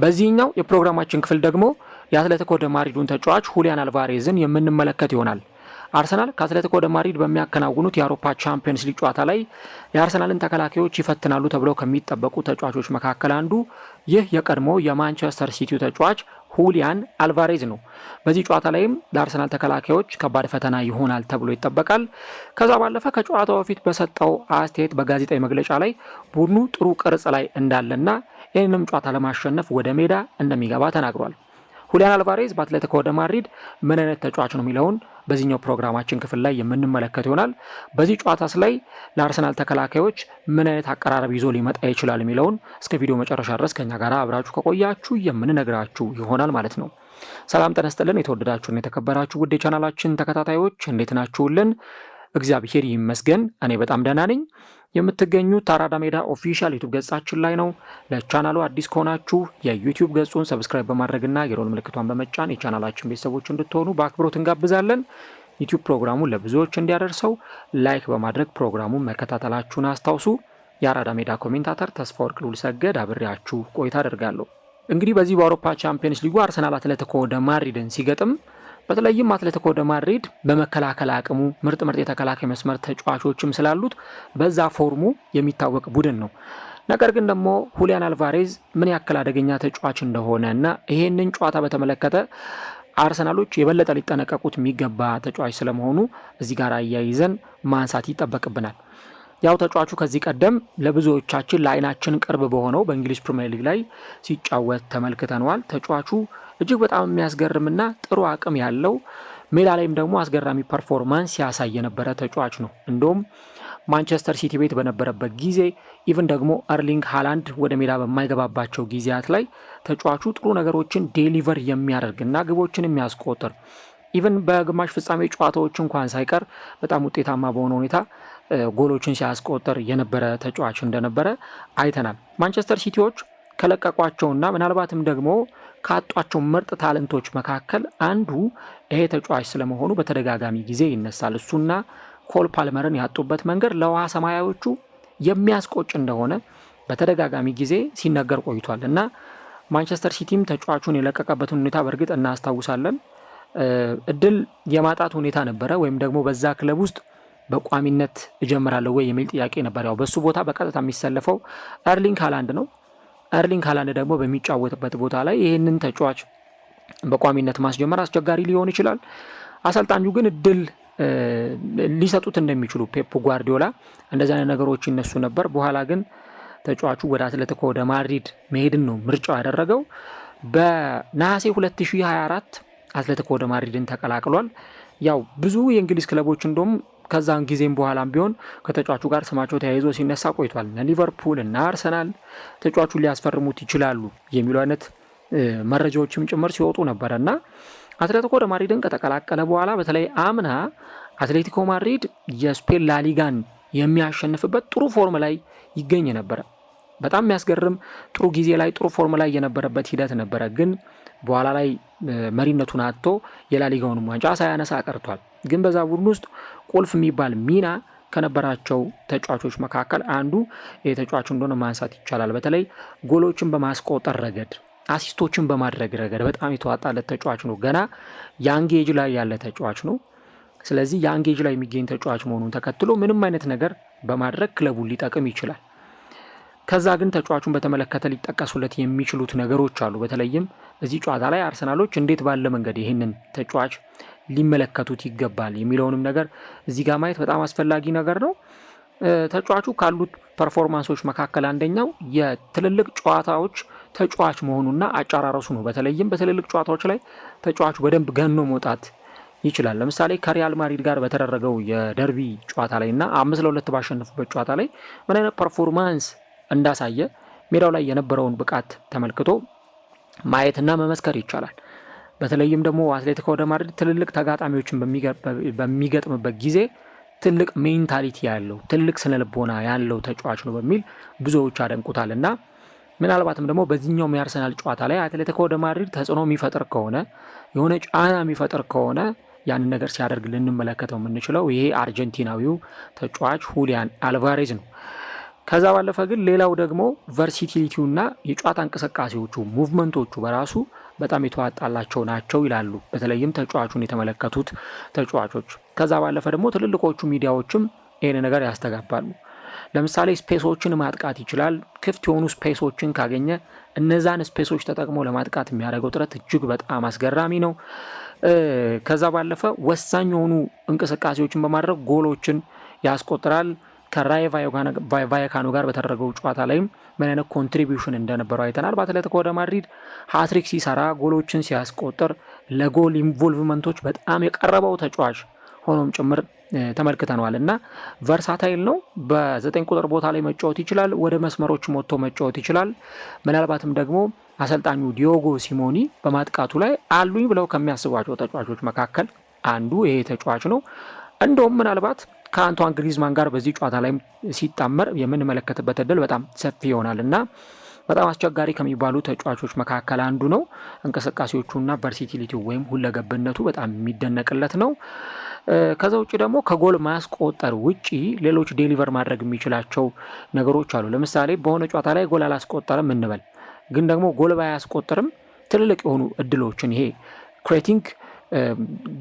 በዚህኛው የፕሮግራማችን ክፍል ደግሞ የአትሌቲኮ ደ ማድሪዱን ተጫዋች ሁሊያን አልቫሬዝን የምንመለከት ይሆናል። አርሰናል ከአትሌቲኮ ደ ማድሪድ በሚያከናውኑት የአውሮፓ ቻምፒየንስ ሊግ ጨዋታ ላይ የአርሰናልን ተከላካዮች ይፈትናሉ ተብለው ከሚጠበቁ ተጫዋቾች መካከል አንዱ ይህ የቀድሞ የማንቸስተር ሲቲው ተጫዋች ሁሊያን አልቫሬዝ ነው። በዚህ ጨዋታ ላይም ለአርሰናል ተከላካዮች ከባድ ፈተና ይሆናል ተብሎ ይጠበቃል። ከዛ ባለፈ ከጨዋታው በፊት በሰጠው አስተያየት በጋዜጣዊ መግለጫ ላይ ቡድኑ ጥሩ ቅርጽ ላይ እንዳለና ይህንንም ጨዋታ ለማሸነፍ ወደ ሜዳ እንደሚገባ ተናግሯል። ሁሊያን አልቫሬዝ በአትሌቲኮ ደ ማድሪድ ምን አይነት ተጫዋች ነው የሚለውን በዚህኛው ፕሮግራማችን ክፍል ላይ የምንመለከት ይሆናል። በዚህ ጨዋታስ ላይ ለአርሰናል ተከላካዮች ምን አይነት አቀራረብ ይዞ ሊመጣ ይችላል የሚለውን እስከ ቪዲዮ መጨረሻ ድረስ ከኛ ጋር አብራችሁ ከቆያችሁ የምንነግራችሁ ይሆናል ማለት ነው። ሰላም ጤና ይስጥልን። የተወደዳችሁና የተከበራችሁ ውድ የቻናላችን ተከታታዮች እንዴት ናችሁልን? እግዚአብሔር ይመስገን እኔ በጣም ደህና ነኝ። የምትገኙት አራዳ ሜዳ ኦፊሻል ዩቲዩብ ገጻችን ላይ ነው። ለቻናሉ አዲስ ከሆናችሁ የዩቲዩብ ገጹን ሰብስክራይብ በማድረግና የሮል ምልክቷን በመጫን የቻናላችን ቤተሰቦች እንድትሆኑ በአክብሮት እንጋብዛለን። ዩቲዩብ ፕሮግራሙን ለብዙዎች እንዲያደርሰው ላይክ በማድረግ ፕሮግራሙን መከታተላችሁን አስታውሱ። የአራዳ ሜዳ ኮሜንታተር ተስፋ ወርቅ ልዑል ሰገድ አብሬያችሁ ቆይታ አደርጋለሁ። እንግዲህ በዚህ በአውሮፓ ቻምፒየንስ ሊጉ አርሰናል አትሌቲኮ ደ ማድሪድን ሲገጥም በተለይም አትሌቲኮ ደ ማድሪድ በመከላከል አቅሙ ምርጥ የተከላካይ መስመር ተጫዋቾችም ስላሉት በዛ ፎርሙ የሚታወቅ ቡድን ነው። ነገር ግን ደግሞ ሁሊያን አልቫሬዝ ምን ያክል አደገኛ ተጫዋች እንደሆነ እና ይሄንን ጨዋታ በተመለከተ አርሰናሎች የበለጠ ሊጠነቀቁት የሚገባ ተጫዋች ስለመሆኑ እዚህ ጋር አያይዘን ማንሳት ይጠበቅብናል። ያው ተጫዋቹ ከዚህ ቀደም ለብዙዎቻችን ለአይናችን ቅርብ በሆነው በእንግሊዝ ፕሪሚየር ሊግ ላይ ሲጫወት ተመልክተነዋል። ተጫዋቹ እጅግ በጣም የሚያስገርምና ጥሩ አቅም ያለው ሜዳ ላይም ደግሞ አስገራሚ ፐርፎርማንስ ያሳየ የነበረ ተጫዋች ነው። እንደውም ማንቸስተር ሲቲ ቤት በነበረበት ጊዜ ኢቭን ደግሞ አርሊንግ ሃላንድ ወደ ሜዳ በማይገባባቸው ጊዜያት ላይ ተጫዋቹ ጥሩ ነገሮችን ዴሊቨር የሚያደርግና ግቦችን የሚያስቆጥር ኢቭን በግማሽ ፍጻሜ ጨዋታዎች እንኳን ሳይቀር በጣም ውጤታማ በሆነ ሁኔታ ጎሎችን ሲያስቆጥር የነበረ ተጫዋች እንደነበረ አይተናል። ማንቸስተር ሲቲዎች ከለቀቋቸውና ምናልባትም ደግሞ ካጧቸው ምርጥ ታለንቶች መካከል አንዱ ይሄ ተጫዋች ስለመሆኑ በተደጋጋሚ ጊዜ ይነሳል። እሱና ኮል ፓልመርን ያጡበት መንገድ ለውሃ ሰማያዎቹ የሚያስቆጭ እንደሆነ በተደጋጋሚ ጊዜ ሲነገር ቆይቷል እና ማንቸስተር ሲቲም ተጫዋቹን የለቀቀበትን ሁኔታ በእርግጥ እናስታውሳለን። እድል የማጣት ሁኔታ ነበረ፣ ወይም ደግሞ በዛ ክለብ ውስጥ በቋሚነት እጀምራለሁ ወይ የሚል ጥያቄ ነበር። ያው በሱ ቦታ በቀጥታ የሚሰለፈው አርሊንግ ሃላንድ ነው። አርሊንግ ሃላንድ ደግሞ በሚጫወትበት ቦታ ላይ ይህንን ተጫዋች በቋሚነት ማስጀመር አስቸጋሪ ሊሆን ይችላል። አሰልጣኙ ግን እድል ሊሰጡት እንደሚችሉ ፔፕ ጓርዲዮላ እንደዚህ አይነት ነገሮች ይነሱ ነበር። በኋላ ግን ተጫዋቹ ወደ አትሌቲኮ ደ ማድሪድ መሄድን ነው ምርጫው ያደረገው። በነሐሴ 2024 አትሌቲኮ ደ ማድሪድን ተቀላቅሏል። ያው ብዙ የእንግሊዝ ክለቦች እንደውም ከዛን ጊዜም በኋላም ቢሆን ከተጫዋቹ ጋር ስማቸው ተያይዞ ሲነሳ ቆይቷል። እነ ሊቨርፑል እና አርሰናል ተጫዋቹን ሊያስፈርሙት ይችላሉ የሚሉ አይነት መረጃዎችም ጭምር ሲወጡ ነበረ እና አትሌቲኮ ደ ማድሪድን ከተቀላቀለ በኋላ በተለይ አምና አትሌቲኮ ማድሪድ የስፔን ላሊጋን የሚያሸንፍበት ጥሩ ፎርም ላይ ይገኝ ነበረ። በጣም የሚያስገርም ጥሩ ጊዜ ላይ ጥሩ ፎርም ላይ የነበረበት ሂደት ነበረ። ግን በኋላ ላይ መሪነቱን አጥቶ የላሊጋውን ዋንጫ ሳያነሳ ቀርቷል። ግን በዛ ቡድን ውስጥ ቁልፍ የሚባል ሚና ከነበራቸው ተጫዋቾች መካከል አንዱ የተጫዋቹ እንደሆነ ማንሳት ይቻላል። በተለይ ጎሎችን በማስቆጠር ረገድ፣ አሲስቶችን በማድረግ ረገድ በጣም የተዋጣለት ተጫዋች ነው። ገና ያንግ ኤጅ ላይ ያለ ተጫዋች ነው። ስለዚህ ያንግ ኤጅ ላይ የሚገኝ ተጫዋች መሆኑን ተከትሎ ምንም አይነት ነገር በማድረግ ክለቡን ሊጠቅም ይችላል። ከዛ ግን ተጫዋቹን በተመለከተ ሊጠቀሱለት የሚችሉት ነገሮች አሉ። በተለይም እዚህ ጨዋታ ላይ አርሰናሎች እንዴት ባለ መንገድ ይህንን ተጫዋች ሊመለከቱት ይገባል የሚለውንም ነገር እዚህ ጋር ማየት በጣም አስፈላጊ ነገር ነው። ተጫዋቹ ካሉት ፐርፎርማንሶች መካከል አንደኛው የትልልቅ ጨዋታዎች ተጫዋች መሆኑና አጨራረሱ ነው። በተለይም በትልልቅ ጨዋታዎች ላይ ተጫዋቹ በደንብ ገኖ መውጣት ይችላል። ለምሳሌ ከሪያል ማድሪድ ጋር በተደረገው የደርቢ ጨዋታ ላይ እና 5-2 ባሸነፉበት ጨዋታ ላይ ምን አይነት ፐርፎርማንስ እንዳሳየ ሜዳው ላይ የነበረውን ብቃት ተመልክቶ ማየትና መመስከር ይቻላል። በተለይም ደግሞ አትሌቲኮ ደ ማድሪድ ትልልቅ ተጋጣሚዎችን በሚገጥምበት ጊዜ ትልቅ ሜንታሊቲ ያለው ትልቅ ስነልቦና ያለው ተጫዋች ነው በሚል ብዙዎች አደንቁታል እና ምናልባትም ደግሞ በዚህኛው የአርሰናል ጨዋታ ላይ አትሌቲኮ ደ ማድሪድ ተጽዕኖ የሚፈጥር ከሆነ የሆነ ጫና የሚፈጥር ከሆነ ያንን ነገር ሲያደርግ ልንመለከተው የምንችለው ይሄ አርጀንቲናዊው ተጫዋች ሁሊያን አልቫሬዝ ነው። ከዛ ባለፈ ግን ሌላው ደግሞ ቨርሲቲሊቲውና የጨዋታ እንቅስቃሴዎቹ ሙቭመንቶቹ በራሱ በጣም የተዋጣላቸው ናቸው ይላሉ በተለይም ተጫዋቹን የተመለከቱት ተጫዋቾች። ከዛ ባለፈ ደግሞ ትልልቆቹ ሚዲያዎችም ይሄን ነገር ያስተጋባሉ። ለምሳሌ ስፔሶችን ማጥቃት ይችላል። ክፍት የሆኑ ስፔሶችን ካገኘ እነዛን ስፔሶች ተጠቅሞ ለማጥቃት የሚያደርገው ጥረት እጅግ በጣም አስገራሚ ነው። ከዛ ባለፈ ወሳኝ የሆኑ እንቅስቃሴዎችን በማድረግ ጎሎችን ያስቆጥራል። ከራዮ ቫየካኖ ጋር በተደረገው ጨዋታ ላይም ምን አይነት ኮንትሪቢዩሽን እንደነበረው አይተናል። በአትሌቲኮ ወደ ማድሪድ ሃትሪክ ሲሰራ ጎሎችን ሲያስቆጥር ለጎል ኢንቮልቭመንቶች በጣም የቀረበው ተጫዋች ሆኖም ጭምር ተመልክተነዋል እና ቨርሳታይል ነው። በ9 ቁጥር ቦታ ላይ መጫወት ይችላል። ወደ መስመሮች ሞቶ መጫወት ይችላል። ምናልባትም ደግሞ አሰልጣኙ ዲዮጎ ሲሞኒ በማጥቃቱ ላይ አሉኝ ብለው ከሚያስቧቸው ተጫዋቾች መካከል አንዱ ይሄ ተጫዋች ነው። እንደውም ምናልባት ከአንቷን ግሪዝማን ጋር በዚህ ጨዋታ ላይ ሲጣመር የምንመለከትበት እድል በጣም ሰፊ ይሆናል እና በጣም አስቸጋሪ ከሚባሉ ተጫዋቾች መካከል አንዱ ነው። እንቅስቃሴዎቹና ቨርሲቲሊቲው ወይም ሁለገብነቱ በጣም የሚደነቅለት ነው። ከዛ ውጭ ደግሞ ከጎል ማስቆጠር ውጪ ሌሎች ዴሊቨር ማድረግ የሚችላቸው ነገሮች አሉ። ለምሳሌ በሆነ ጨዋታ ላይ ጎል አላስቆጠርም እንበል፣ ግን ደግሞ ጎል ባያስቆጠርም ትልልቅ የሆኑ እድሎችን ይሄ ክሬቲንግ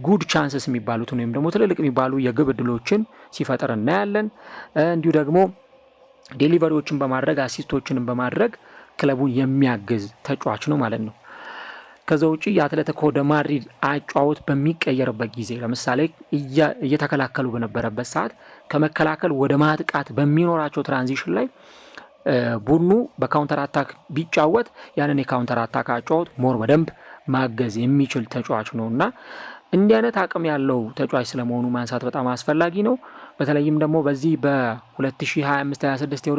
ጉድ ቻንስስ የሚባሉትን ወይም ደግሞ ትልልቅ የሚባሉ የግብ እድሎችን ሲፈጥር እናያለን። እንዲሁ ደግሞ ዴሊቨሪዎችን በማድረግ አሲስቶችንም በማድረግ ክለቡን የሚያግዝ ተጫዋች ነው ማለት ነው። ከዛ ውጪ የአትሌቲኮ ደ ማድሪድ አጫወት በሚቀየርበት ጊዜ ለምሳሌ እየተከላከሉ በነበረበት ሰዓት ከመከላከል ወደ ማጥቃት በሚኖራቸው ትራንዚሽን ላይ ቡድኑ በካውንተር አታክ ቢጫወት ያንን የካውንተር አታክ አጫወት ሞር በደንብ ማገዝ የሚችል ተጫዋች ነው እና እንዲህ አይነት አቅም ያለው ተጫዋች ስለመሆኑ ማንሳት በጣም አስፈላጊ ነው። በተለይም ደግሞ በዚህ በ2025-26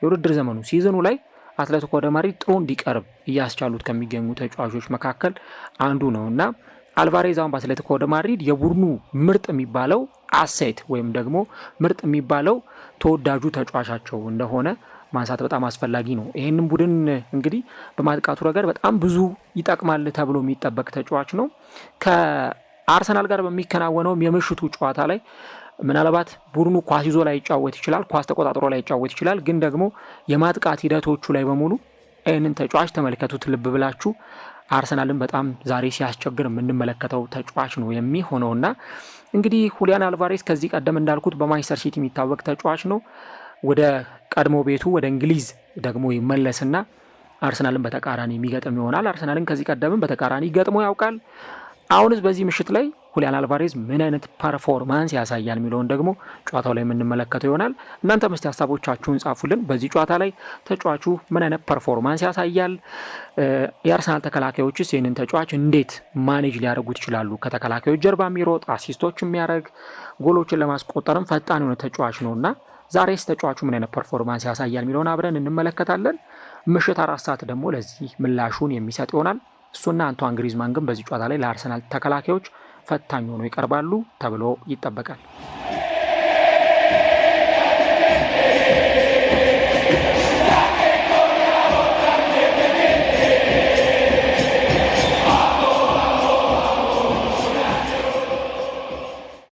የውድድር ዘመኑ ሲዝኑ ላይ አትሌቲኮ ደ ማድሪድ ጥሩ እንዲቀርብ እያስቻሉት ከሚገኙ ተጫዋቾች መካከል አንዱ ነው እና አልቫሬዝ አሁን በአትሌቲኮ ደ ማድሪድ የቡድኑ ምርጥ የሚባለው አሴት ወይም ደግሞ ምርጥ የሚባለው ተወዳጁ ተጫዋቻቸው እንደሆነ ማንሳት በጣም አስፈላጊ ነው። ይህንን ቡድን እንግዲህ በማጥቃቱ ረገድ በጣም ብዙ ይጠቅማል ተብሎ የሚጠበቅ ተጫዋች ነው። ከአርሰናል ጋር በሚከናወነውም የምሽቱ ጨዋታ ላይ ምናልባት ቡድኑ ኳስ ይዞ ላይ ይጫወት ይችላል፣ ኳስ ተቆጣጥሮ ላይ ይጫወት ይችላል። ግን ደግሞ የማጥቃት ሂደቶቹ ላይ በሙሉ ይህንን ተጫዋች ተመልከቱት ልብ ብላችሁ። አርሰናልን በጣም ዛሬ ሲያስቸግር የምንመለከተው ተጫዋች ነው የሚሆነውና እንግዲህ ሁሊያን አልቫሬስ ከዚህ ቀደም እንዳልኩት በማንቸስተር ሲቲ የሚታወቅ ተጫዋች ነው። ወደ ቀድሞ ቤቱ ወደ እንግሊዝ ደግሞ ይመለስና አርሰናልን በተቃራኒ የሚገጥም ይሆናል። አርሰናልን ከዚህ ቀደምም በተቃራኒ ገጥሞ ያውቃል። አሁንስ በዚህ ምሽት ላይ ሁሊያን አልቫሬዝ ምን አይነት ፐርፎርማንስ ያሳያል የሚለውን ደግሞ ጨዋታው ላይ የምንመለከተው ይሆናል። እናንተ መስቲ ሀሳቦቻችሁን ጻፉልን። በዚህ ጨዋታ ላይ ተጫዋቹ ምን አይነት ፐርፎርማንስ ያሳያል? የአርሰናል ተከላካዮችስ ይህንን ተጫዋች እንዴት ማኔጅ ሊያደርጉት ይችላሉ? ከተከላካዮች ጀርባ የሚሮጥ አሲስቶች የሚያደርግ ጎሎችን ለማስቆጠርም ፈጣን የሆነ ተጫዋች ነው እና ዛሬስ ተጫዋቹ ምን አይነት ፐርፎርማንስ ያሳያል የሚለውን አብረን እንመለከታለን። ምሽት 4 ሰዓት ደግሞ ለዚህ ምላሹን የሚሰጥ ይሆናል። እሱና አንቷን ግሪዝማን ግን በዚህ ጨዋታ ላይ ለአርሰናል ተከላካዮች ፈታኝ ሆነው ይቀርባሉ ተብሎ ይጠበቃል።